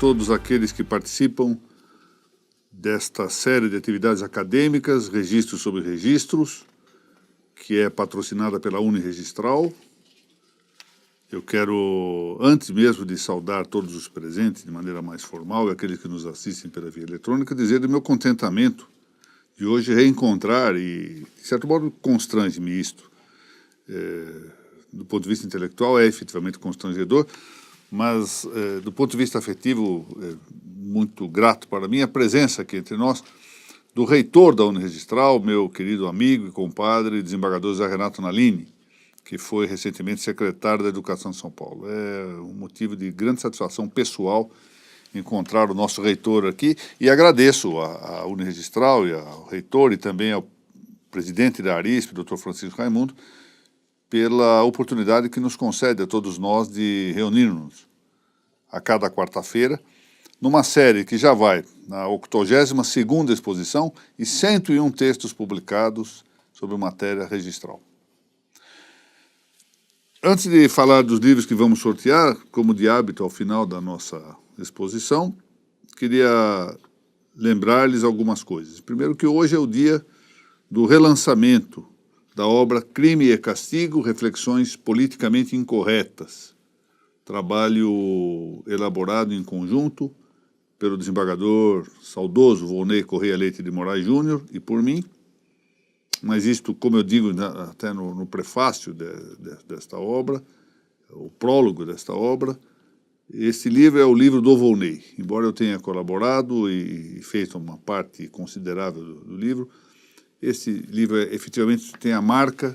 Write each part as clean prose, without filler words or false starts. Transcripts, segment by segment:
todos aqueles que participam desta série de atividades acadêmicas, Registros sobre Registros, que é patrocinada pela Uniregistral. Eu quero, antes mesmo de saudar todos os presentes de maneira mais formal e aqueles que nos assistem pela via eletrônica, dizer do meu contentamento de hoje reencontrar, e de certo modo constrange-me isto, do ponto de vista intelectual é efetivamente constrangedor, mas do ponto de vista afetivo é muito grato para mim a presença aqui entre nós do reitor da Uniregistral, meu querido amigo e compadre, desembargador José Renato Nalini, que foi recentemente secretário da Educação de São Paulo. É um motivo de grande satisfação pessoal encontrar o nosso reitor aqui, e agradeço à Uniregistral e ao reitor e também ao presidente da Arisp, Dr. Francisco Raimundo, pela oportunidade que nos concede a todos nós de reunirmos a cada quarta-feira numa série que já vai na 82ª exposição e 101 textos publicados sobre matéria registral. Antes de falar dos livros que vamos sortear, como de hábito ao final da nossa exposição, queria lembrar-lhes algumas coisas. Primeiro, que hoje é o dia do relançamento da obra Crime e Castigo, Reflexões Politicamente Incorretas, trabalho elaborado em conjunto pelo desembargador saudoso Volney Correia Leite de Moraes Júnior e por mim, mas isto, como eu digo até no prefácio desta obra, o prólogo desta obra, esse livro é o livro do Volney. Embora eu tenha colaborado e feito uma parte considerável do livro, esse livro efetivamente tem a marca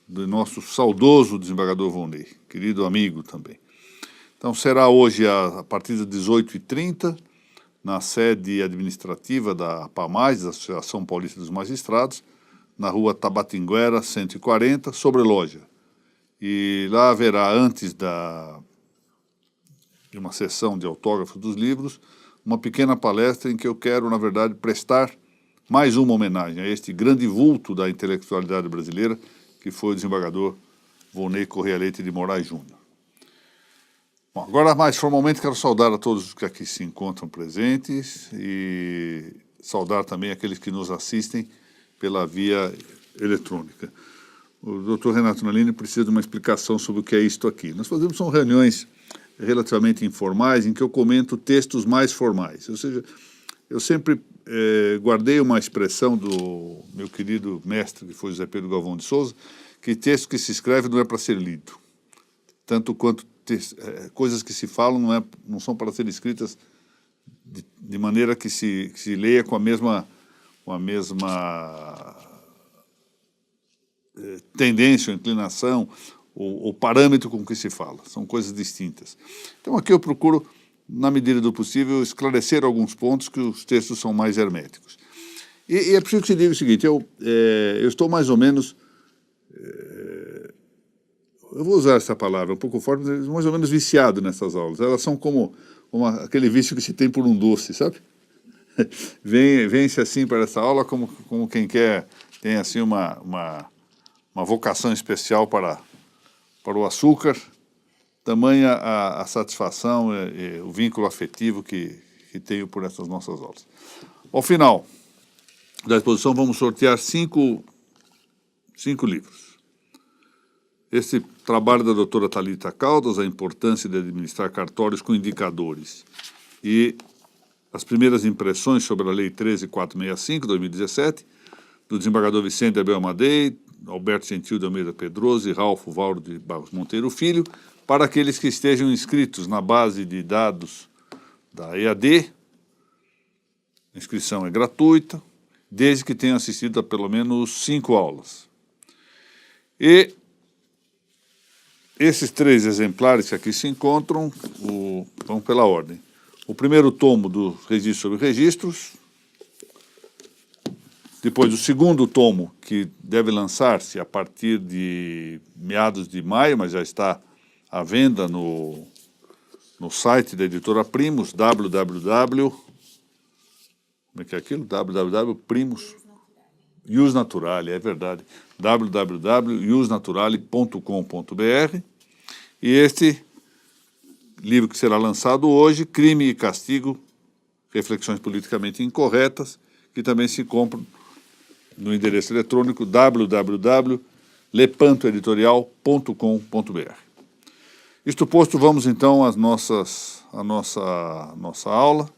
do nosso saudoso desembargador Volney, querido amigo também. Então será hoje a partir das 18h30, na sede administrativa da APAMAGES, da Associação Paulista dos Magistrados, na rua Tabatinguera, 140, sobre loja. E lá haverá, antes de uma sessão de autógrafos dos livros, uma pequena palestra em que eu quero, na verdade, prestar mais uma homenagem a este grande vulto da intelectualidade brasileira, que foi o desembargador Volney Correia Leite de Moraes Júnior. Bom, agora, mais formalmente, quero saudar a todos os que aqui se encontram presentes e saudar também aqueles que nos assistem pela via eletrônica. O Dr. Renato Nalini precisa de uma explicação sobre o que é isto aqui. Nós fazemos são reuniões relativamente informais em que eu comento textos mais formais. Ou seja, eu sempre guardei uma expressão do meu querido mestre, que foi José Pedro Galvão de Souza, que texto que se escreve não é para ser lido. Tanto quanto coisas que se falam não são para ser escritas de maneira que se leia com a mesma tendência ou inclinação ou parâmetro com que se fala. São coisas distintas. Então aqui eu procuro, na medida do possível, esclarecer alguns pontos que os textos são mais herméticos. E é preciso que se diga o seguinte, eu estou mais ou menos, eu vou usar essa palavra um pouco forte, mas mais ou menos viciado nessas aulas. Elas são como aquele vício que se tem por um doce, sabe? Vem-se assim para essa aula como quem quer, tem assim uma vocação especial para o açúcar, tamanha a satisfação e o vínculo afetivo que tenho por essas nossas aulas. Ao final da exposição, vamos sortear cinco livros. Esse trabalho da doutora Thalita Caldas, A Importância de Administrar Cartórios com Indicadores, e as primeiras impressões sobre a Lei 13.465, 2017, do desembargador Vicente Abel Amadei, Alberto Gentil de Almeida Pedroso e Ralfo Valdo de Barros Monteiro Filho, para aqueles que estejam inscritos na base de dados da EAD. A inscrição é gratuita, desde que tenham assistido a pelo menos 5 aulas. E esses 3 exemplares que aqui se encontram vão pela ordem. O primeiro tomo do Registro sobre Registros, depois o segundo tomo, que deve lançar-se a partir de meados de maio, mas já está à venda no site da editora Primos, www.primos, Ius Naturale, é verdade, www.iusnaturale.com.br, e este livro que será lançado hoje, Crime e Castigo, Reflexões Politicamente Incorretas, que também se compra no endereço eletrônico www.lepantoeditorial.com.br. Isto posto, vamos então à nossa aula,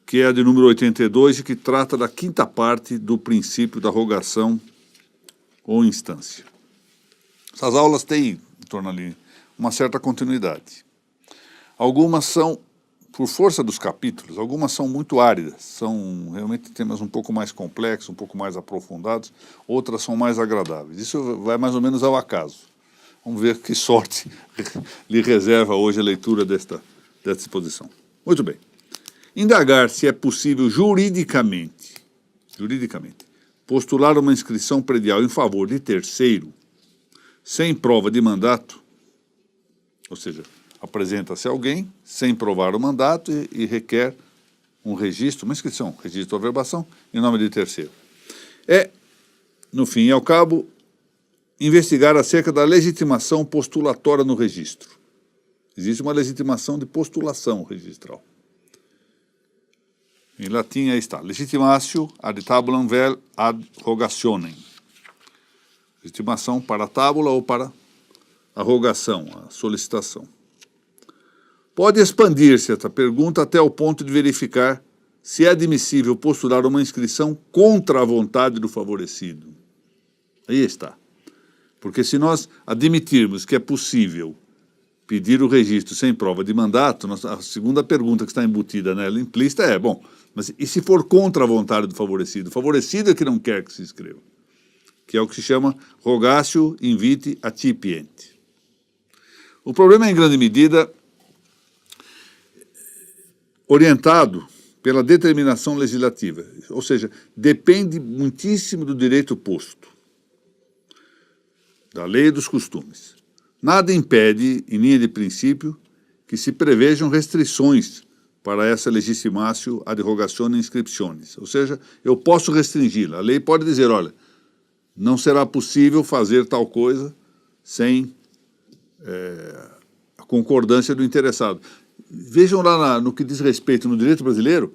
que é a de número 82 e que trata da quinta parte do princípio da rogação ou instância. Essas aulas têm, em torno ali, uma certa continuidade. Algumas são, por força dos capítulos, algumas são muito áridas, são realmente temas um pouco mais complexos, um pouco mais aprofundados, outras são mais agradáveis. Isso vai mais ou menos ao acaso. Vamos ver que sorte lhe reserva hoje a leitura desta exposição. Muito bem. Indagar se é possível juridicamente, postular uma inscrição predial em favor de terceiro, sem prova de mandato, ou seja, apresenta-se alguém sem provar o mandato e requer um registro, uma inscrição, registro ou averbação, em nome de terceiro. É, no fim e ao cabo, investigar acerca da legitimação postulatória no registro. Existe uma legitimação de postulação registral. Em latim aí está, legitimatio ad tabulam vel ad rogationem. Legitimação para a tábula ou para a rogação, a solicitação. Pode expandir-se esta pergunta até o ponto de verificar se é admissível postular uma inscrição contra a vontade do favorecido. Aí está. Porque se nós admitirmos que é possível pedir o registro sem prova de mandato, a segunda pergunta que está embutida nela, implícita, é, bom, mas e se for contra a vontade do favorecido? O favorecido é que não quer que se inscreva, que é o que se chama rogatio invite accipienti. O problema é, em grande medida, orientado pela determinação legislativa, ou seja, depende muitíssimo do direito posto, da lei e dos costumes. Nada impede, em linha de princípio, que se prevejam restrições para essa legitimatio ad rogationem inscriptionis, ou seja, eu posso restringi-la. A lei pode dizer, olha, não será possível fazer tal coisa sem a concordância do interessado. Vejam lá no que diz respeito no direito brasileiro,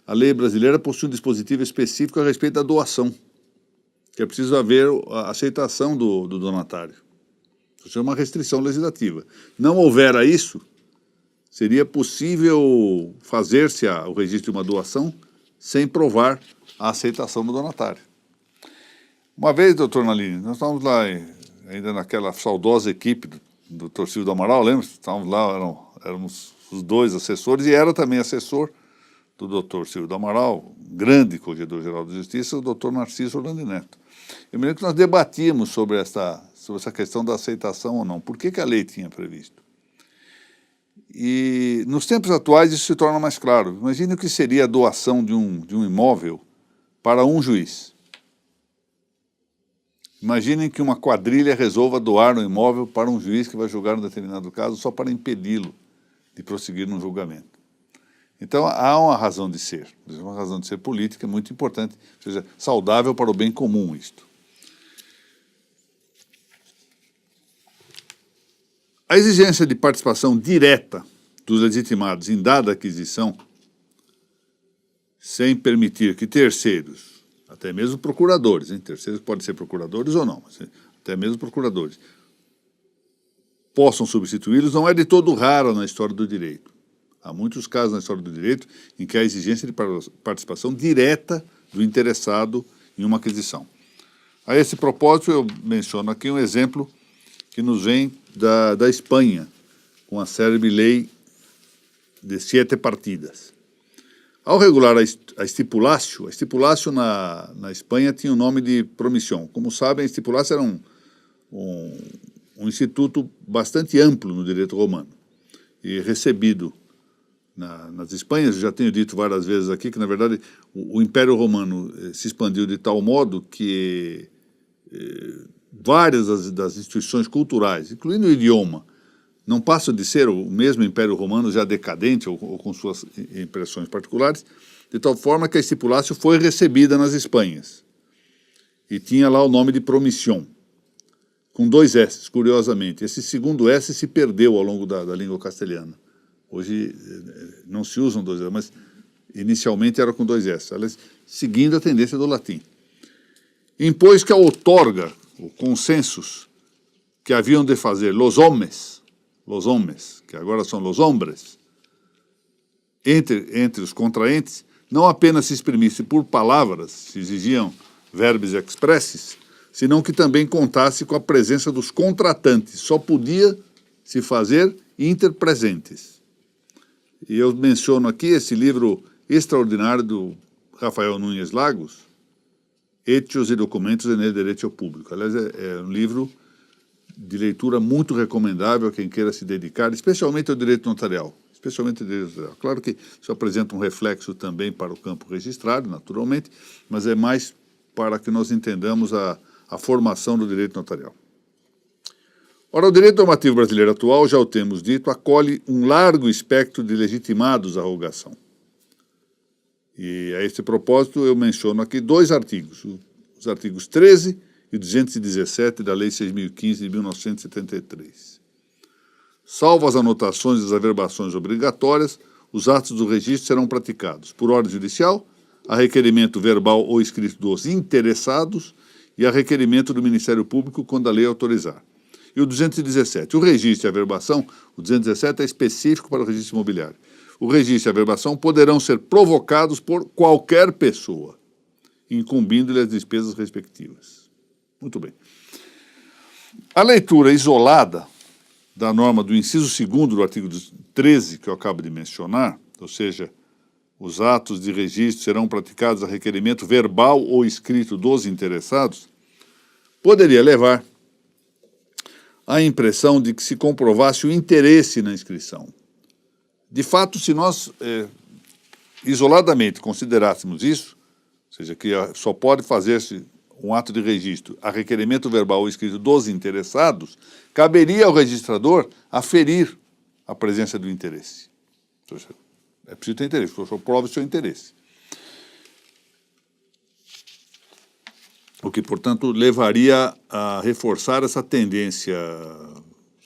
a lei brasileira possui um dispositivo específico a respeito da doação, que é preciso haver a aceitação do donatário. Isso é uma restrição legislativa. Não houvera isso, seria possível fazer-se o registro de uma doação sem provar a aceitação do donatário. Uma vez, doutor Nalini, nós estávamos lá ainda naquela saudosa equipe do Dr. Silvio do Amaral, lembra? Estávamos lá, éramos os dois assessores, e era também assessor do Dr. Silvio do Amaral, grande Corregedor-Geral de Justiça, o Dr. Narciso Orlando Neto. Eu me lembro que nós debatíamos sobre essa questão da aceitação ou não. Por que a lei tinha previsto? E nos tempos atuais isso se torna mais claro. Imagine o que seria a doação de um imóvel para um juiz. Imaginem que uma quadrilha resolva doar um imóvel para um juiz que vai julgar um determinado caso só para impedi-lo de prosseguir no julgamento. Então há uma razão de ser política muito importante, ou seja, saudável para o bem comum isto. A exigência de participação direta dos legitimados em dada aquisição, sem permitir que terceiros, até mesmo procuradores, terceiros podem ser procuradores ou não, mas até mesmo procuradores, possam substituí-los, não é de todo raro na história do direito. Há muitos casos na história do direito em que há exigência de participação direta do interessado em uma aquisição. A esse propósito, eu menciono aqui um exemplo que nos vem da Espanha, com a célebre lei de 7 partidas. Ao regular a estipulatio na Espanha tinha o nome de promissão. Como sabem, a estipulatio era um instituto bastante amplo no direito romano e recebido nas Espanhas. Eu já tenho dito várias vezes aqui que, na verdade, o Império Romano se expandiu de tal modo que várias das instituições culturais, incluindo o idioma, não passam de ser o mesmo Império Romano já decadente ou com suas impressões particulares, de tal forma que a estipulatio foi recebida nas Espanhas e tinha lá o nome de promissão, com 2 S, curiosamente. Esse segundo S se perdeu ao longo da língua castelhana. Hoje não se usam 2 S, mas inicialmente era com 2 S, aliás, seguindo a tendência do latim. Impôs que a outorga, o consensus, que haviam de fazer los hommes, que agora são los hombres, entre os contraentes, não apenas se exprimisse por palavras, se exigiam verbos expressis, senão que também contasse com a presença dos contratantes. Só podia se fazer interpresentes. E eu menciono aqui esse livro extraordinário do Rafael Nunes Lagos, Hechos e Documentos en el Derecho Público. Aliás, é um livro de leitura muito recomendável a quem queira se dedicar, especialmente ao direito notarial. Claro que isso apresenta um reflexo também para o campo registrado, naturalmente, mas é mais para que nós entendamos a formação do direito notarial. Ora, o direito normativo brasileiro atual, já o temos dito, acolhe um largo espectro de legitimados à rogação. E a esse propósito eu menciono aqui 2 artigos, os artigos 13 e 217 da Lei 6.015 de 1973. Salvo as anotações e as averbações obrigatórias, os atos do registro serão praticados por ordem judicial, a requerimento verbal ou escrito dos interessados e a requerimento do Ministério Público quando a lei autorizar. E o 217, o registro e a averbação, o 217 é específico para o registro imobiliário. O registro e a averbação poderão ser provocados por qualquer pessoa, incumbindo-lhe as despesas respectivas. Muito bem. A leitura isolada da norma do inciso 2º do artigo 13, que eu acabo de mencionar, ou seja, os atos de registro serão praticados a requerimento verbal ou escrito dos interessados, poderia levar à impressão de que se comprovasse o interesse na inscrição. De fato, se nós isoladamente considerássemos isso, ou seja, que só pode fazer-se um ato de registro a requerimento verbal ou escrito dos interessados, caberia ao registrador aferir a presença do interesse. Ou seja, é preciso ter interesse, porque prova o seu interesse. O que, portanto, levaria a reforçar essa tendência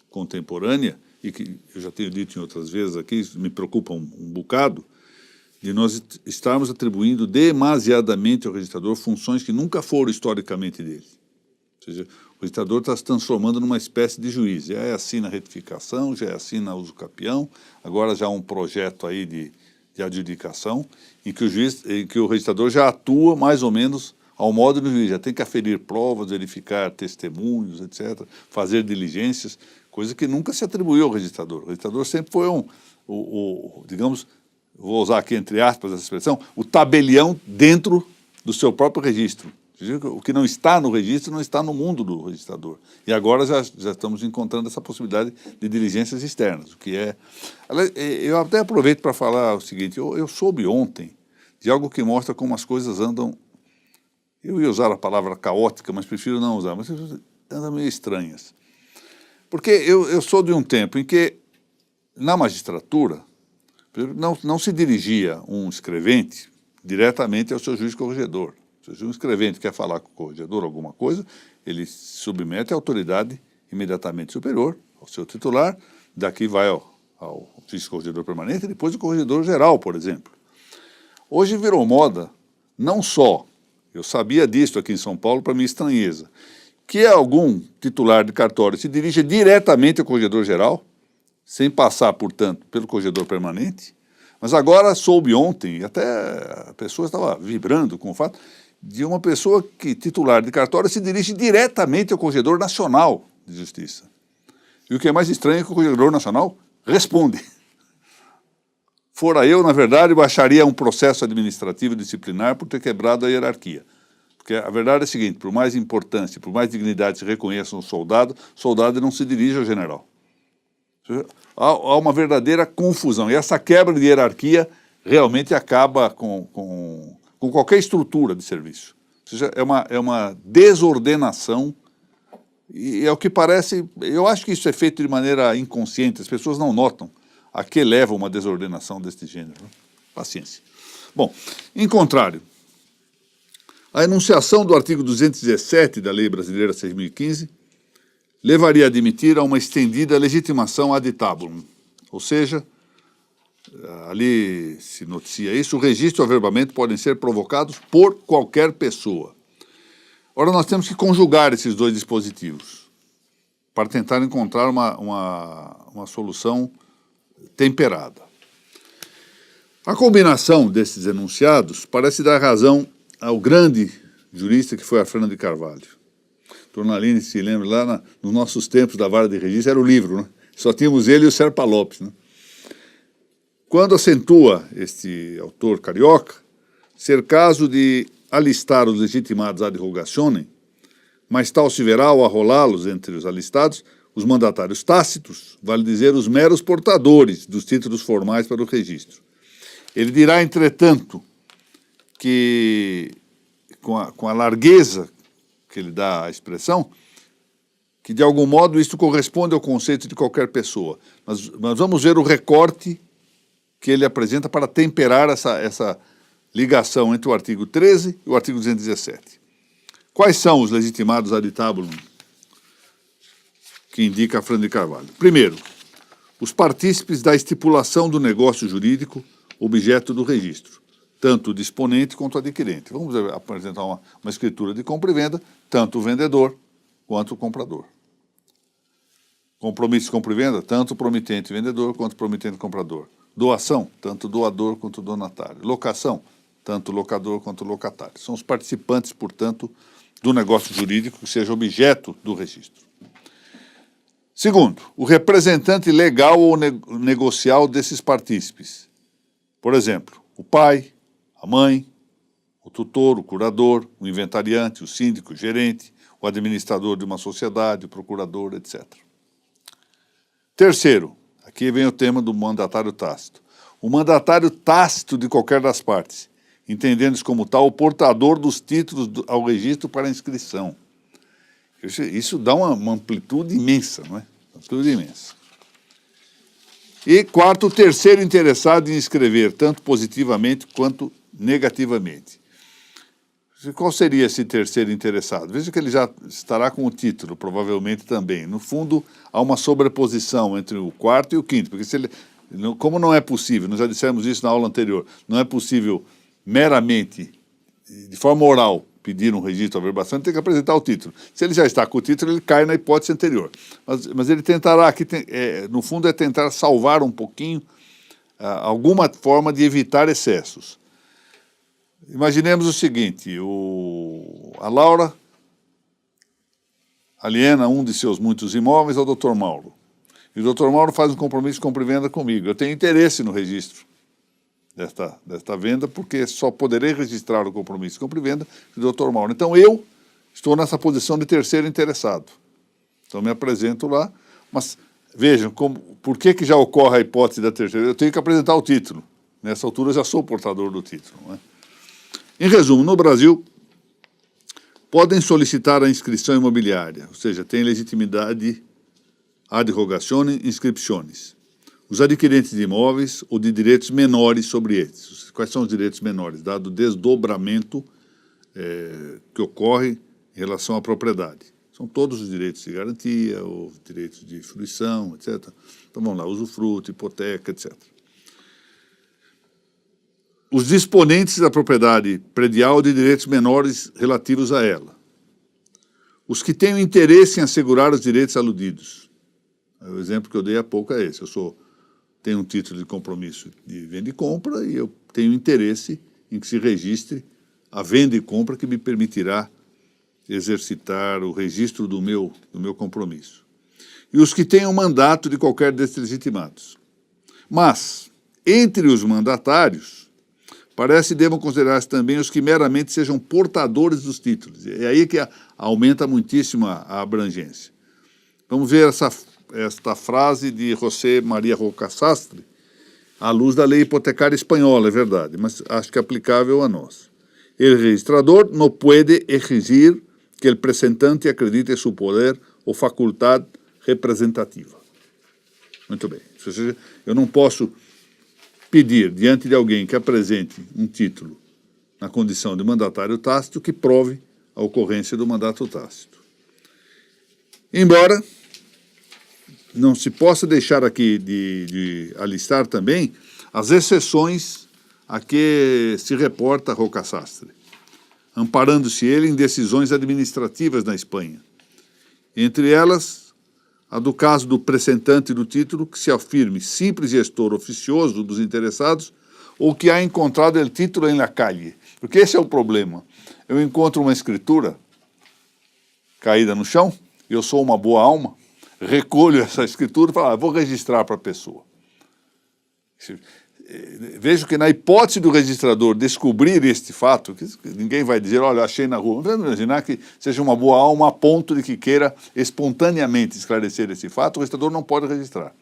contemporânea, e que eu já tenho dito em outras vezes aqui, isso me preocupa um bocado, de nós estarmos atribuindo demasiadamente ao registrador funções que nunca foram historicamente dele. Ou seja, o registrador está se transformando numa espécie de juiz. Já é assim na retificação, já é assim na uso capião, agora já há um projeto aí de adjudicação, em que o registrador já atua mais ou menos ao modo do juiz, já tem que aferir provas, verificar testemunhos, etc., fazer diligências, coisa que nunca se atribuiu ao registrador. O registrador sempre foi digamos, vou usar aqui entre aspas essa expressão, o tabelião dentro do seu próprio registro. O que não está no registro não está no mundo do registrador. E agora já estamos encontrando essa possibilidade de diligências externas, o que é... Eu até aproveito para falar o seguinte, eu soube ontem de algo que mostra como as coisas andam, eu ia usar a palavra caótica, mas prefiro não usar, mas andam meio estranhas. Porque eu sou de um tempo em que, na magistratura, não se dirigia um escrevente diretamente ao seu juiz corregedor. Se um escrevente quer falar com o corregedor alguma coisa, ele se submete à autoridade imediatamente superior, ao seu titular, daqui vai ao juiz corregedor permanente, e depois o corregedor geral, por exemplo. Hoje virou moda, não só, eu sabia disso aqui em São Paulo para minha estranheza, que algum titular de cartório se dirige diretamente ao corregedor geral, sem passar, portanto, pelo corregedor permanente, mas agora soube ontem, e até a pessoa estava vibrando com o fato, de uma pessoa que, titular de cartório, se dirige diretamente ao Corregedor Nacional de Justiça. E o que é mais estranho é que o Corregedor Nacional responde. Fora eu, na verdade, baixaria um processo administrativo disciplinar por ter quebrado a hierarquia. Porque a verdade é a seguinte, por mais importância, por mais dignidade se reconheça um soldado, soldado não se dirige ao general. Há uma verdadeira confusão. E essa quebra de hierarquia realmente acaba com qualquer estrutura de serviço. Ou seja, é uma desordenação, e é o que parece, eu acho que isso é feito de maneira inconsciente, as pessoas não notam a que leva uma desordenação deste gênero. Paciência. Bom, em contrário, a enunciação do artigo 217 da Lei Brasileira 6.015 levaria a admitir a uma estendida legitimação ad tabulum. Ou seja, ali se noticia isso, o registro e o averbamento podem ser provocados por qualquer pessoa. Ora, nós temos que conjugar esses dois dispositivos para tentar encontrar uma solução temperada. A combinação desses enunciados parece dar razão ao grande jurista que foi a Fernando de Carvalho. Tornalini se lembra, lá nos nossos tempos da vara de registro, era o livro, né? Só tínhamos ele e o Serpa Lopes, né? Quando acentua este autor carioca, ser caso de alistar os legitimados ad rogationem, mas tal se verá ao arrolá-los entre os alistados, os mandatários tácitos, vale dizer, os meros portadores dos títulos formais para o registro. Ele dirá, entretanto, que com a largueza que ele dá à expressão, que de algum modo isto corresponde ao conceito de qualquer pessoa. Mas vamos ver o recorte que ele apresenta para temperar essa ligação entre o artigo 13 e o artigo 217. Quais são os legitimados ad tabulum que indica a Fernando de Carvalho? Primeiro, os partícipes da estipulação do negócio jurídico objeto do registro, tanto o disponente quanto o adquirente. Vamos apresentar uma escritura de compra e venda, tanto o vendedor quanto o comprador. Compromisso de compra e venda, tanto o promitente vendedor quanto o promitente comprador. Doação, tanto o doador quanto o donatário. Locação, tanto o locador quanto o locatário. São os participantes, portanto, do negócio jurídico que seja objeto do registro. Segundo, o representante legal ou negocial desses partícipes. Por exemplo, o pai, a mãe, o tutor, o curador, o inventariante, o síndico, o gerente, o administrador de uma sociedade, o procurador, etc. Terceiro, aqui vem o tema do mandatário tácito. O mandatário tácito de qualquer das partes, entendendo-se como tal o portador dos títulos ao registro para inscrição. Isso dá uma amplitude imensa, não é? Amplitude imensa. E quarto, o terceiro interessado em escrever, tanto positivamente quanto negativamente. Qual seria esse terceiro interessado? Veja que ele já estará com o título, provavelmente também. No fundo, há uma sobreposição entre o quarto e o quinto, porque como não é possível, nós já dissemos isso na aula anterior, não é possível meramente, de forma oral, pedir um registro à averbação, ele tem que apresentar o título. Se ele já está com o título, ele cai na hipótese anterior. Mas ele tentará, aqui, no fundo, é tentar salvar um pouquinho alguma forma de evitar excessos. Imaginemos o seguinte, a Laura aliena um de seus muitos imóveis ao Dr. Mauro. E o Dr. Mauro faz um compromisso de compra e venda comigo. Eu tenho interesse no registro desta venda, porque só poderei registrar o compromisso de compra e venda do Dr. Mauro. Então, eu estou nessa posição de terceiro interessado. Então, me apresento lá, mas vejam, por que já ocorre a hipótese da terceira? Eu tenho que apresentar o título. Nessa altura, eu já sou portador do título, não é? Em resumo, no Brasil, podem solicitar a inscrição imobiliária, ou seja, tem legitimidade ad rogationem inscriptionis, os adquirentes de imóveis ou de direitos menores sobre eles. Quais são os direitos menores? Dado o desdobramento que ocorre em relação à propriedade. São todos os direitos de garantia, ou direitos de fruição, etc. Então, vamos lá, usufruto, hipoteca, etc. Os disponentes da propriedade predial de direitos menores relativos a ela. Os que tenham interesse em assegurar os direitos aludidos. O exemplo que eu dei há pouco é esse. Tenho um título de compromisso de venda e compra e eu tenho interesse em que se registre a venda e compra que me permitirá exercitar o registro do meu compromisso. E os que tenham mandato de qualquer desses legitimados. Mas, entre os mandatários, parece devam considerar-se também os que meramente sejam portadores dos títulos. É aí que aumenta muitíssimo a abrangência. Vamos ver esta frase de José Maria Roca Sastre, à luz da lei hipotecária espanhola, é verdade, mas acho que é aplicável a nós. El registrador no puede exigir que el presentante acredite su poder ou faculdade representativa. Muito bem. Ou seja, eu não posso pedir diante de alguém que apresente um título na condição de mandatário tácito que prove a ocorrência do mandato tácito. Embora não se possa deixar aqui de alistar também as exceções a que se reporta Rocasastre, amparando-se ele em decisões administrativas na Espanha. Entre elas, a do caso do precentante do título, que se afirme simples gestor oficioso dos interessados ou que ha encontrado o título em la calle. Porque esse é o problema. Eu encontro uma escritura caída no chão, eu sou uma boa alma, recolho essa escritura e falo, vou registrar para a pessoa. Vejo que na hipótese do registrador descobrir este fato, que ninguém vai dizer, olha, achei na rua, vamos imaginar que seja uma boa alma a ponto de que queira espontaneamente esclarecer esse fato, o registrador não pode registrar.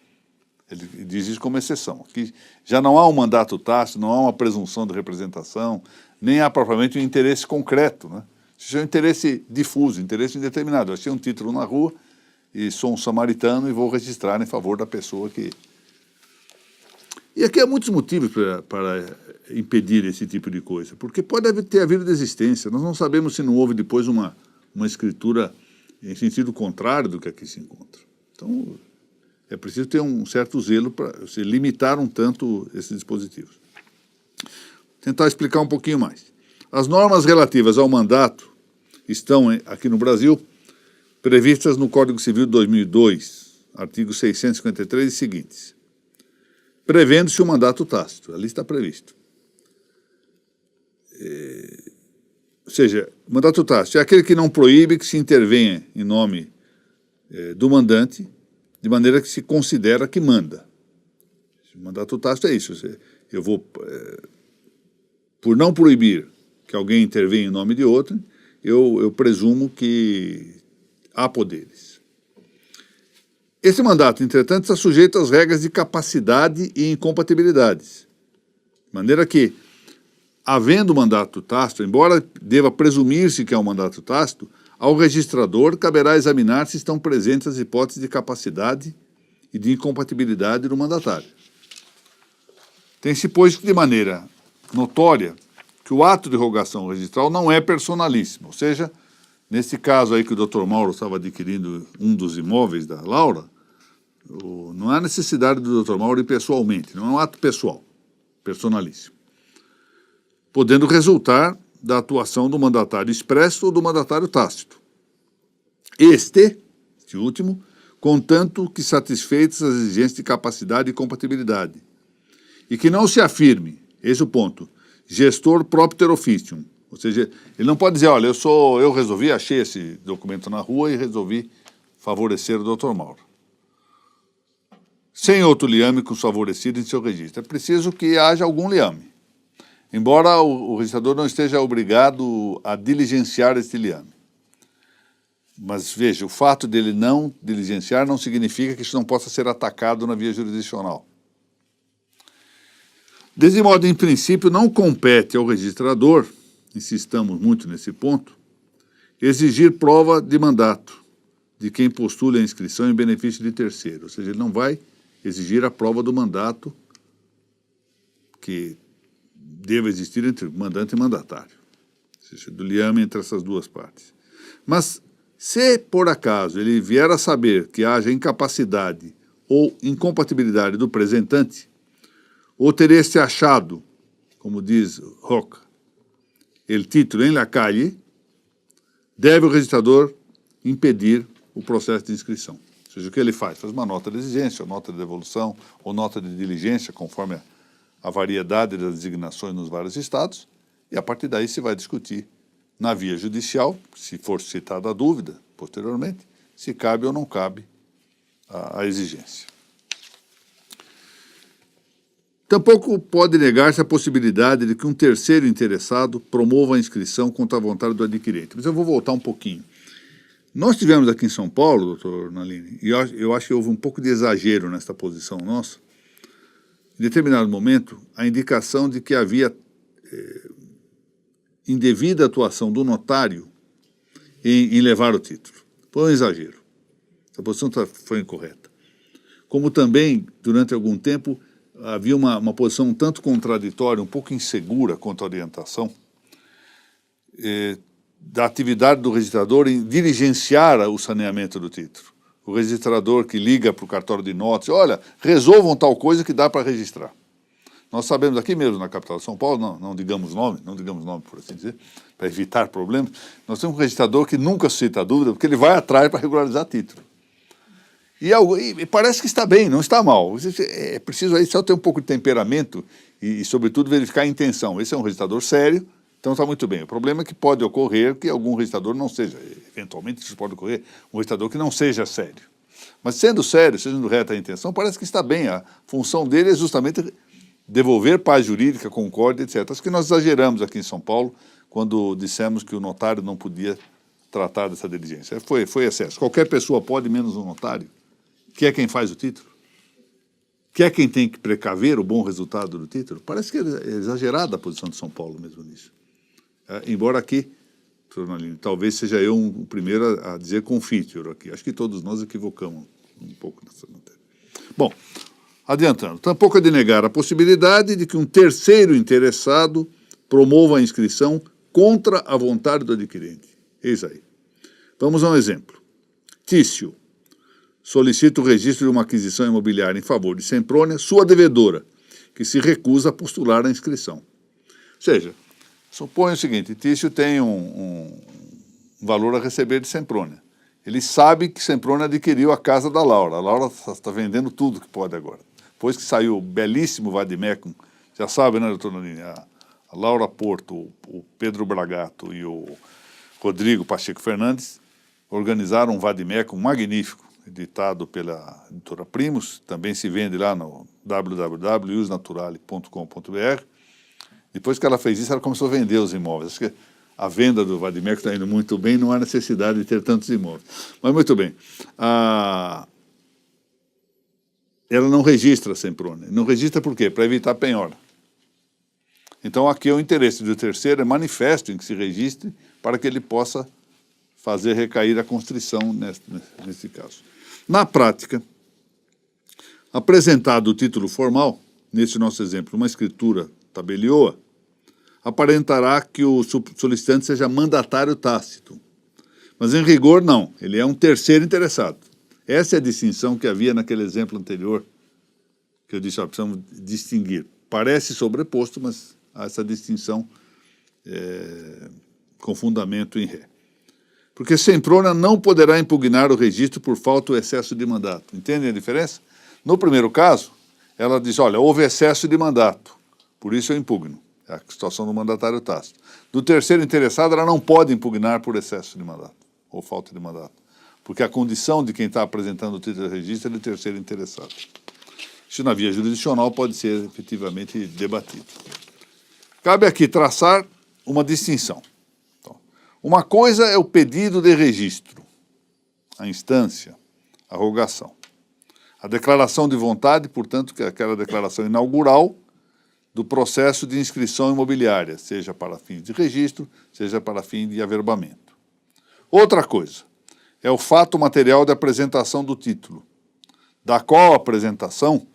Ele diz isso como exceção. Aqui já não há um mandato tácito, não há uma presunção de representação, nem há propriamente um interesse concreto, né? Isso é um interesse difuso, interesse indeterminado. Eu achei um título na rua e sou um samaritano e vou registrar em favor da pessoa que... E aqui há muitos motivos para impedir esse tipo de coisa, porque pode ter havido desistência. Nós não sabemos se não houve depois uma escritura em sentido contrário do que aqui se encontra. Então, é preciso ter um certo zelo para se limitar um tanto esses dispositivos. Tentar explicar um pouquinho mais. As normas relativas ao mandato estão, aqui no Brasil, previstas no Código Civil de 2002, artigo 653 e seguintes. Prevendo-se o mandato tácito, ali está previsto. Ou seja, o mandato tácito é aquele que não proíbe que se intervenha em nome do mandante, de maneira que se considera que manda. O mandato tácito é isso. Eu vou, por não proibir que alguém intervenha em nome de outro, eu presumo que há poderes. Esse mandato, entretanto, está sujeito às regras de capacidade e incompatibilidades. De maneira que, havendo mandato tácito, embora deva presumir-se que é um mandato tácito, ao registrador caberá examinar se estão presentes as hipóteses de capacidade e de incompatibilidade do mandatário. Tem-se, pois, de maneira notória que o ato de rogação registral não é personalíssimo, ou seja, nesse caso aí que o Dr. Mauro estava adquirindo um dos imóveis da Laura, não há necessidade do Dr. Mauro ir pessoalmente, não é um ato pessoal, personalíssimo, podendo resultar da atuação do mandatário expresso ou do mandatário tácito. Este último, contanto que satisfeitas as exigências de capacidade e compatibilidade, e que não se afirme, esse é o ponto, gestor propter officium, ou seja, ele não pode dizer, olha, eu resolvi, achei esse documento na rua e resolvi favorecer o Dr. Mauro. Sem outro liame com favorecido em seu registro. É preciso que haja algum liame, embora o registrador não esteja obrigado a diligenciar este liame. Mas, veja, o fato dele não diligenciar não significa que isso não possa ser atacado na via jurisdicional. Desse modo, em princípio, não compete ao registrador, insistamos muito nesse ponto, exigir prova de mandato de quem postule a inscrição em benefício de terceiro. Ou seja, ele não vai exigir a prova do mandato que deva existir entre mandante e mandatário, ou seja, do liame entre essas duas partes. Mas, se por acaso ele vier a saber que haja incapacidade ou incompatibilidade do presentante, ou ter se achado, como diz Roca, el título em la calle, deve o registrador impedir o processo de inscrição. Ou seja, o que ele faz? Faz uma nota de exigência, ou nota de devolução, ou nota de diligência, conforme a variedade das designações nos vários estados, e a partir daí se vai discutir na via judicial, se for citada a dúvida, posteriormente, se cabe ou não cabe a exigência. Tampouco pode negar-se a possibilidade de que um terceiro interessado promova a inscrição contra a vontade do adquirente. Mas eu vou voltar um pouquinho. Nós tivemos aqui em São Paulo, doutor Nalini, e eu acho que houve um pouco de exagero nesta posição nossa, em determinado momento, a indicação de que havia indevida atuação do notário em levar o título. Foi um exagero. Essa posição foi incorreta. Como também, durante algum tempo, havia uma posição um tanto contraditória, um pouco insegura quanto à orientação, da atividade do registrador em diligenciar o saneamento do título. O registrador que liga para o cartório de notas, olha, resolvam tal coisa que dá para registrar. Nós sabemos aqui mesmo na capital de São Paulo, não digamos nome por assim dizer, para evitar problemas, nós temos um registrador que nunca suscita dúvida, porque ele vai atrás para regularizar título. E parece que está bem, não está mal. É preciso aí só ter um pouco de temperamento e sobretudo, verificar a intenção. Esse é um registrador sério, então está muito bem. O problema é que pode ocorrer que algum registrador não seja, eventualmente isso pode ocorrer, um registrador que não seja sério. Mas sendo sério, sendo reta a intenção, parece que está bem. A função dele é justamente devolver paz jurídica, concórdia, etc. Acho que nós exageramos aqui em São Paulo quando dissemos que o notário não podia tratar dessa diligência. Foi excesso. Qualquer pessoa pode, menos um notário, que é quem faz o título, que é quem tem que precaver o bom resultado do título. Parece que é exagerada a posição de São Paulo mesmo nisso. Embora aqui, talvez seja eu o primeiro a dizer confítior aqui. Acho que todos nós equivocamos um pouco nessa matéria. Bom, adiantando, tampouco é de negar a possibilidade de que um terceiro interessado promova a inscrição contra a vontade do adquirente. Eis aí. Vamos a um exemplo. Tício solicita o registro de uma aquisição imobiliária em favor de Semprônia, sua devedora, que se recusa a postular a inscrição. Ou seja, suponha o seguinte, Tício tem um valor a receber de Semprônia. Ele sabe que Semprônia adquiriu a casa da Laura. A Laura está vendendo tudo que pode agora. Depois que saiu o belíssimo vademecum, já sabe, né, doutor Nalini? A Laura Porto, o Pedro Bragato e o Rodrigo Pacheco Fernandes organizaram um vademecum magnífico, editado pela editora Primus, também se vende lá no www.usnaturale.com.br. Depois que ela fez isso, ela começou a vender os imóveis. Acho que a venda do vademecum está indo muito bem, não há necessidade de ter tantos imóveis. Mas muito bem. Ela não registra a Semprônia. Não registra por quê? Para evitar penhora. Então aqui o interesse do terceiro é manifesto em que se registre para que ele possa fazer recair a constrição nesse caso. Na prática, apresentado o título formal, nesse nosso exemplo, uma escritura tabelioa, aparentará que o solicitante seja mandatário tácito. Mas, em rigor, não. Ele é um terceiro interessado. Essa é a distinção que havia naquele exemplo anterior, que eu disse, precisamos distinguir. Parece sobreposto, mas há essa distinção com fundamento em ré. Porque Semprônia não poderá impugnar o registro por falta ou excesso de mandato. Entendem a diferença? No primeiro caso, ela diz, olha, houve excesso de mandato, por isso eu impugno. É a situação do mandatário tácito. Do terceiro interessado, ela não pode impugnar por excesso de mandato, ou falta de mandato, porque a condição de quem está apresentando o título de registro é de terceiro interessado. Isso na via jurisdicional pode ser efetivamente debatido. Cabe aqui traçar uma distinção. Uma coisa é o pedido de registro, a instância, a rogação. A declaração de vontade, portanto, que é aquela declaração inaugural do processo de inscrição imobiliária, seja para fins de registro, seja para fim de averbamento. Outra coisa é o fato material de apresentação do título, da qual apresentação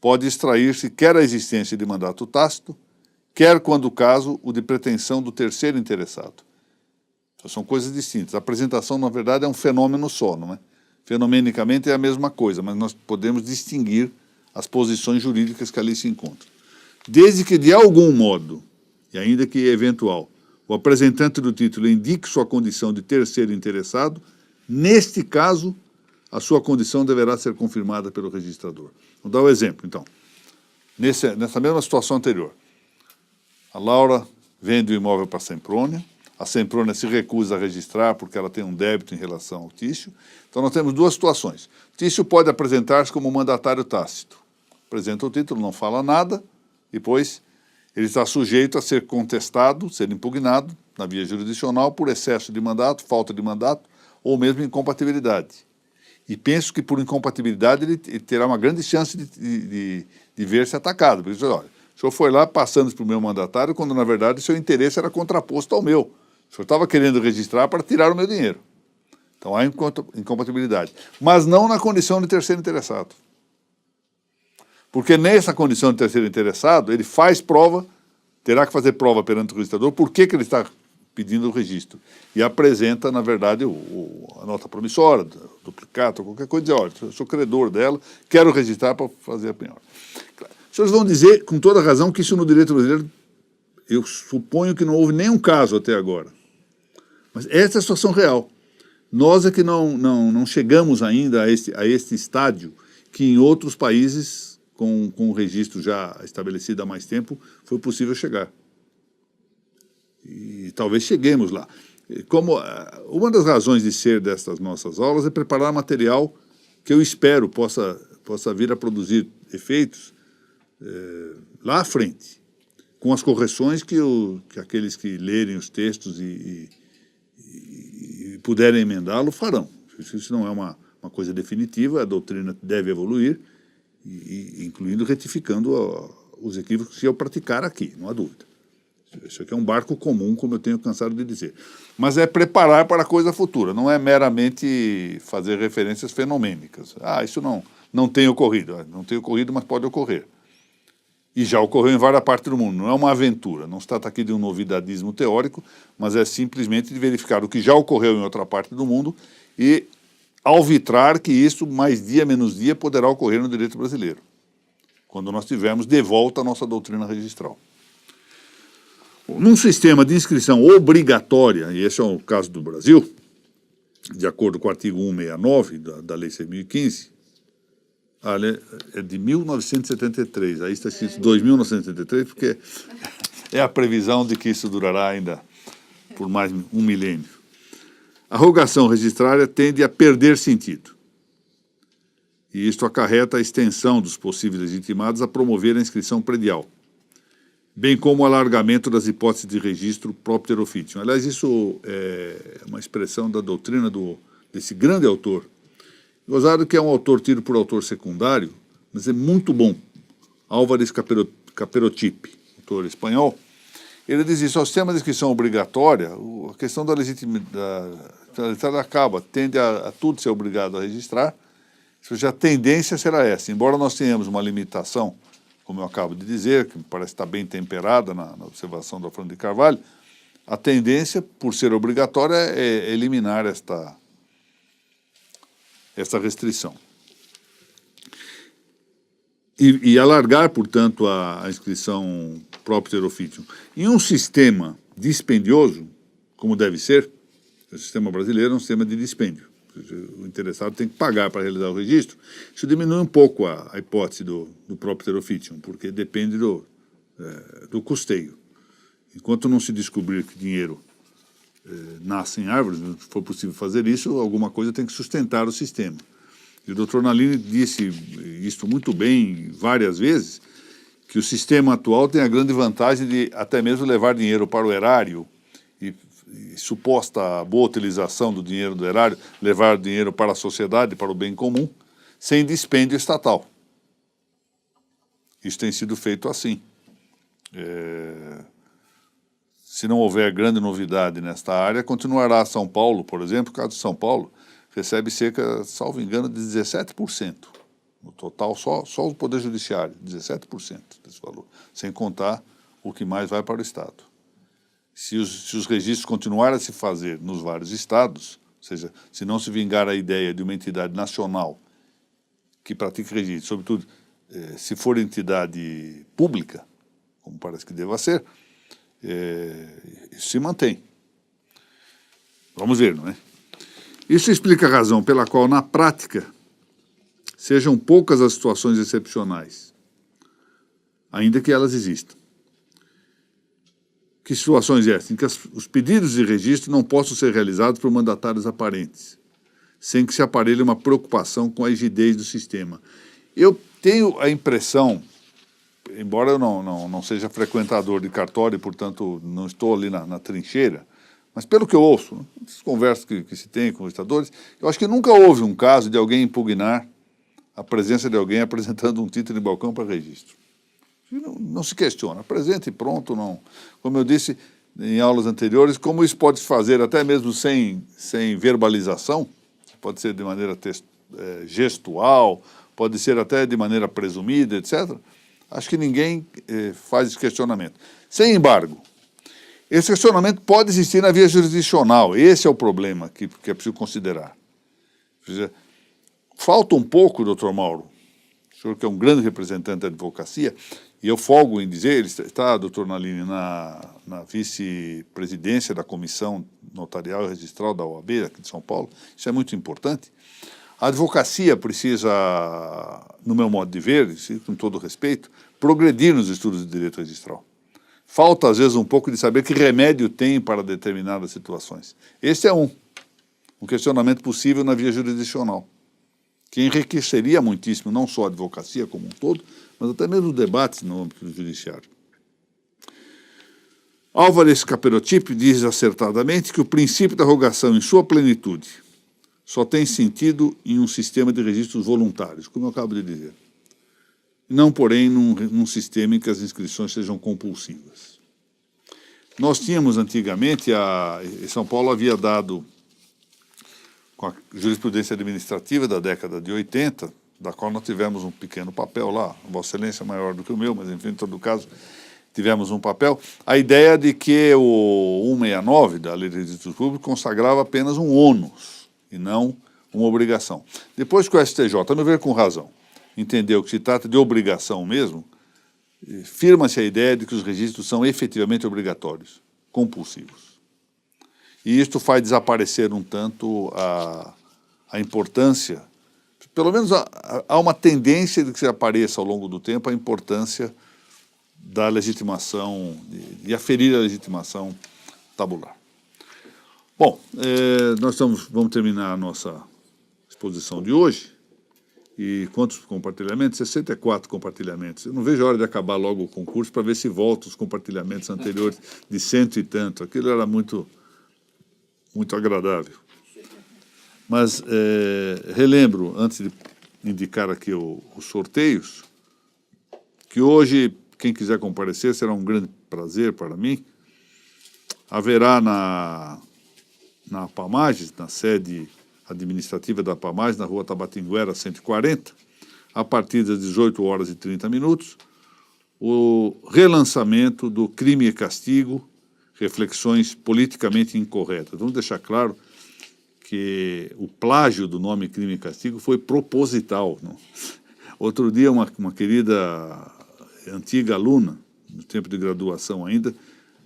pode extrair-se quer a existência de mandato tácito, quer, quando o caso, o de pretensão do terceiro interessado. São coisas distintas. A apresentação, na verdade, é um fenômeno só, não é? Fenomenicamente é a mesma coisa, mas nós podemos distinguir as posições jurídicas que ali se encontram. Desde que, de algum modo, e ainda que eventual, o apresentante do título indique sua condição de terceiro interessado, neste caso, a sua condição deverá ser confirmada pelo registrador. Vou dar um exemplo, então. Nessa mesma situação anterior, a Laura vende o imóvel para a Semprônia, a Semprônia se recusa a registrar porque ela tem um débito em relação ao Tício. Então, nós temos duas situações. Tício pode apresentar-se como mandatário tácito. Apresenta o título, não fala nada, depois ele está sujeito a ser contestado, ser impugnado na via jurisdicional por excesso de mandato, falta de mandato ou mesmo incompatibilidade. E penso que por incompatibilidade ele terá uma grande chance de ver-se atacado. Porque, olha, o senhor foi lá passando para o meu mandatário quando, na verdade, o seu interesse era contraposto ao meu. O senhor estava querendo registrar para tirar o meu dinheiro. Então, há incompatibilidade. Mas não na condição de terceiro interessado. Porque nessa condição de terceiro interessado, ele faz prova, terá que fazer prova perante o registrador, por que ele está pedindo o registro. E apresenta, na verdade, a nota promissória, duplicata, qualquer coisa, diz, olha, eu sou credor dela, quero registrar para fazer a penhora. Os senhores vão dizer, com toda razão, que isso no direito brasileiro, eu suponho que não houve nenhum caso até agora. Mas essa é a situação real. Nós é que não chegamos ainda a este estádio que em outros países, com o registro já estabelecido há mais tempo, foi possível chegar. E talvez cheguemos lá. Como uma das razões de ser destas nossas aulas é preparar material que eu espero possa vir a produzir efeitos lá à frente, com as correções que aqueles que lerem os textos e puderem emendá-lo farão. Isso não é uma coisa definitiva, a doutrina deve evoluir, incluindo retificando os equívocos que eu praticar aqui, não há dúvida. Isso aqui é um barco comum, como eu tenho cansado de dizer. Mas é preparar para a coisa futura, não é meramente fazer referências fenomênicas. Isso não tem ocorrido. Não tem ocorrido, mas pode ocorrer. E já ocorreu em várias partes do mundo. Não é uma aventura, não se trata aqui de um novidadismo teórico, mas é simplesmente de verificar o que já ocorreu em outra parte do mundo e alvitrar que isso, mais dia menos dia, poderá ocorrer no direito brasileiro, quando nós tivermos de volta a nossa doutrina registral. Num sistema de inscrição obrigatória, e esse é o caso do Brasil, de acordo com o artigo 169 da Lei 6.015, é de 1973, aí está escrito 2.973, porque é a previsão de que isso durará ainda por mais um milênio. A rogação registrária tende a perder sentido. E isto acarreta a extensão dos possíveis legitimados a promover a inscrição predial, bem como o alargamento das hipóteses de registro propter officium. Aliás, isso é uma expressão da doutrina desse grande autor. Gozado que é um autor tido por autor secundário, mas é muito bom. Álvares Caperotipi, autor espanhol. Ele diz isso: ao sistema de inscrição obrigatória, a questão da legitimidade tende a tudo ser obrigado a registrar. A tendência será essa. Embora nós tenhamos uma limitação, como eu acabo de dizer, que me parece estar bem temperada na observação da Fernando de Carvalho, a tendência, por ser obrigatória, é eliminar esta restrição. E alargar, portanto, a inscrição propter officium. Em um sistema dispendioso, como deve ser, o sistema brasileiro é um sistema de dispêndio. O interessado tem que pagar para realizar o registro. Isso diminui um pouco a hipótese do propter officium, porque depende do custeio. Enquanto não se descobrir que dinheiro nasce em árvores, não for possível fazer isso, alguma coisa tem que sustentar o sistema. E o Dr. Nalini disse isso muito bem várias vezes, que o sistema atual tem a grande vantagem de até mesmo levar dinheiro para o erário e suposta boa utilização do dinheiro do erário, levar dinheiro para a sociedade, para o bem comum, sem dispêndio estatal. Isso tem sido feito assim. Se não houver grande novidade nesta área, continuará São Paulo, por exemplo, o caso de São Paulo, recebe cerca, salvo engano, de 17%. No total, só o Poder Judiciário, 17% desse valor, sem contar o que mais vai para o Estado. Se os registros continuarem a se fazer nos vários estados, ou seja, se não se vingar a ideia de uma entidade nacional que pratique registro, sobretudo se for entidade pública, como parece que deva ser, isso se mantém. Vamos ver, não é? Isso explica a razão pela qual, na prática, sejam poucas as situações excepcionais, ainda que elas existam. Que situações essas? Em que os pedidos de registro não possam ser realizados por mandatários aparentes, sem que se aparelhe uma preocupação com a rigidez do sistema. Eu tenho a impressão, embora eu não seja frequentador de cartório, portanto não estou ali na trincheira, mas pelo que eu ouço, nas conversas que se tem com os estadores, eu acho que nunca houve um caso de alguém impugnar a presença de alguém apresentando um título de balcão para registro. Não se questiona, apresenta e pronto. Não. Como eu disse em aulas anteriores, como isso pode se fazer até mesmo sem verbalização, pode ser de maneira gestual, pode ser até de maneira presumida, etc. Acho que ninguém faz esse questionamento. Sem embargo, Esse questionamento pode existir na via jurisdicional. Esse é o problema que é preciso considerar. Falta um pouco, doutor Mauro, o senhor que é um grande representante da advocacia, e eu folgo em dizer, ele está, doutor Nalini, na vice-presidência da Comissão Notarial e Registral da OAB, aqui de São Paulo, isso é muito importante. A advocacia precisa, no meu modo de ver, com todo respeito, progredir nos estudos de direito registral. Falta, às vezes, um pouco de saber que remédio tem para determinadas situações. Esse é um questionamento possível na via jurisdicional, que enriqueceria muitíssimo, não só a advocacia como um todo, mas até mesmo os debates no âmbito do judiciário. Álvares Caperotipe diz acertadamente que o princípio da rogação em sua plenitude só tem sentido em um sistema de registros voluntários, como eu acabo de dizer. Não, porém, num sistema em que as inscrições sejam compulsivas. Nós tínhamos antigamente, São Paulo havia dado, com a jurisprudência administrativa da década de 80, da qual nós tivemos um pequeno papel lá, Vossa Excelência maior do que o meu, mas enfim, em todo caso, tivemos um papel, a ideia de que o 169 da Lei de Registros Públicos consagrava apenas um ônus e não uma obrigação. Depois que o STJ, a meu ver com razão, entendeu que se trata de obrigação mesmo, firma-se a ideia de que os registros são efetivamente obrigatórios, compulsivos. E isto faz desaparecer um tanto a importância, pelo menos há uma tendência de que se apareça ao longo do tempo a importância da legitimação, de aferir a legitimação tabular. Bom, nós vamos terminar a nossa exposição de hoje. E quantos compartilhamentos? 64 compartilhamentos. Eu não vejo a hora de acabar logo o concurso para ver se volta os compartilhamentos anteriores de 100 e tanto. Aquilo era muito agradável. Mas relembro, antes de indicar aqui os sorteios, que hoje, quem quiser comparecer, será um grande prazer para mim. Haverá na Pamages, na sede administrativa da Pamages, na rua Tabatinguera, 140, a partir das 18 horas e 30 minutos, o relançamento do Crime e Castigo, reflexões politicamente incorretas. Vamos deixar claro que o plágio do nome Crime e Castigo foi proposital. Não? Outro dia, uma querida antiga aluna, no tempo de graduação ainda,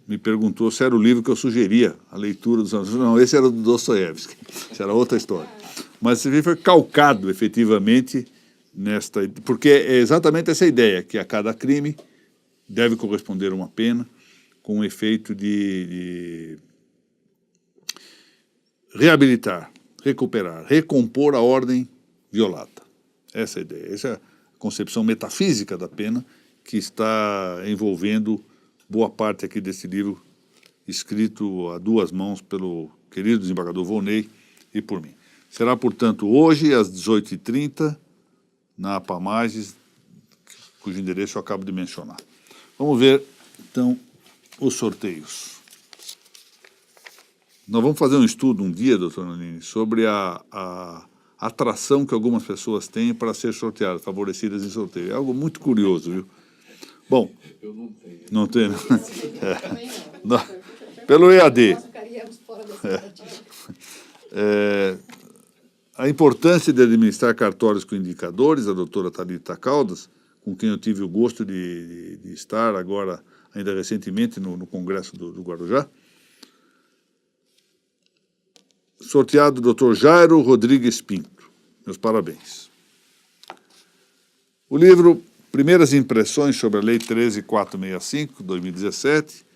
me perguntou se era o livro que eu sugeria, a leitura dos anos. Não, esse era do Dostoiévski, isso era outra história. Mas esse livro foi calcado, efetivamente, porque é exatamente essa ideia, que a cada crime deve corresponder uma pena com o efeito de reabilitar, recuperar, recompor a ordem violada. Essa é a ideia, essa é a concepção metafísica da pena que está envolvendo boa parte aqui desse livro, escrito a duas mãos pelo querido desembargador Volney e por mim. Será, portanto, hoje, às 18h30, na Pamages, cujo endereço eu acabo de mencionar. Vamos ver, então, os sorteios. Nós vamos fazer um estudo um dia, doutor Nalini, sobre a atração que algumas pessoas têm para ser sorteadas, favorecidas em sorteio. É algo muito curioso, viu? Bom, eu não tenho. Não tem, não? Não. Pelo EAD. A importância de administrar cartórios com indicadores, a doutora Thalita Caldas, com quem eu tive o gosto de estar agora, ainda recentemente, no Congresso do Guarujá. Sorteado o doutor Jairo Rodrigues Pinto. Meus parabéns. O livro Primeiras Impressões sobre a Lei 13.465, 2017,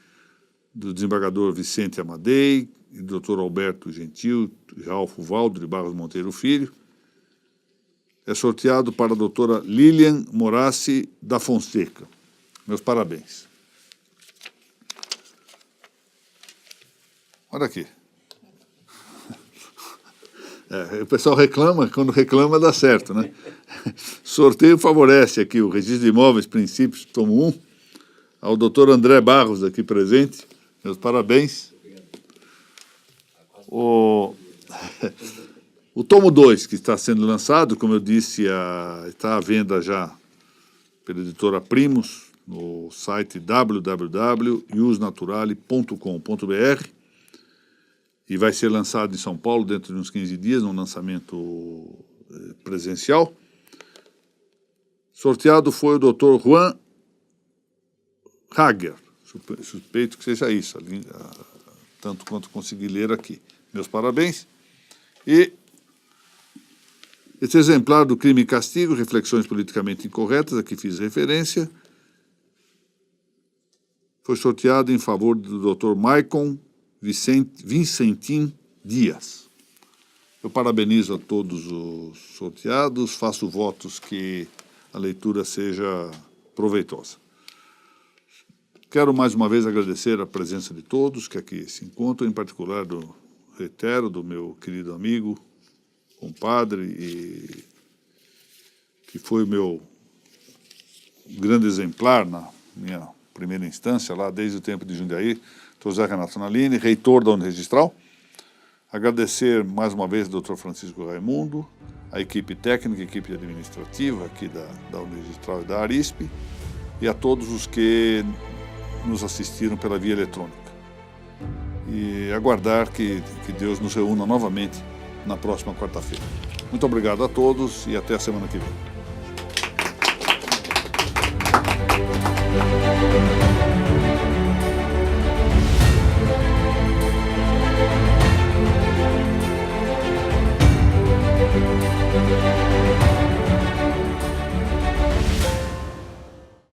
do desembargador Vicente Amadei e do Dr. Alberto Gentil e Ralfo Valdo de Barros Monteiro Filho, é sorteado para a doutora Lilian Morassi da Fonseca. Meus parabéns. Olha aqui. O pessoal reclama, quando reclama dá certo, né? Sorteio favorece aqui o Registro de Imóveis Princípios, tomo 1, ao doutor André Barros, aqui presente. Meus parabéns. O tomo 2, que está sendo lançado, como eu disse, está à venda já pela editora Primos, no site www.iusnaturale.com.br e vai ser lançado em São Paulo dentro de uns 15 dias, num lançamento presencial. Sorteado foi o Dr. Juan Hager, suspeito que seja isso, tanto quanto consegui ler aqui. Meus parabéns. E esse exemplar do Crime e Castigo, Reflexões Politicamente Incorretas, a que fiz referência, foi sorteado em favor do Dr. Maicon Vicentim Dias. Eu parabenizo a todos os sorteados, faço votos que a leitura seja proveitosa. Quero mais uma vez agradecer a presença de todos que aqui se encontram, em particular do meu querido amigo, compadre, e que foi o meu grande exemplar na minha primeira instância, lá desde o tempo de Jundiaí, Dr. José Renato Nalini, reitor da Uniregistral. Agradecer mais uma vez ao Dr. Francisco Raimundo, a equipe técnica, a equipe administrativa aqui da Uniregistral e da Arisp, e a todos os que nos assistiram pela via eletrônica. E aguardar que Deus nos reúna novamente na próxima quarta-feira. Muito obrigado a todos e até a semana que vem.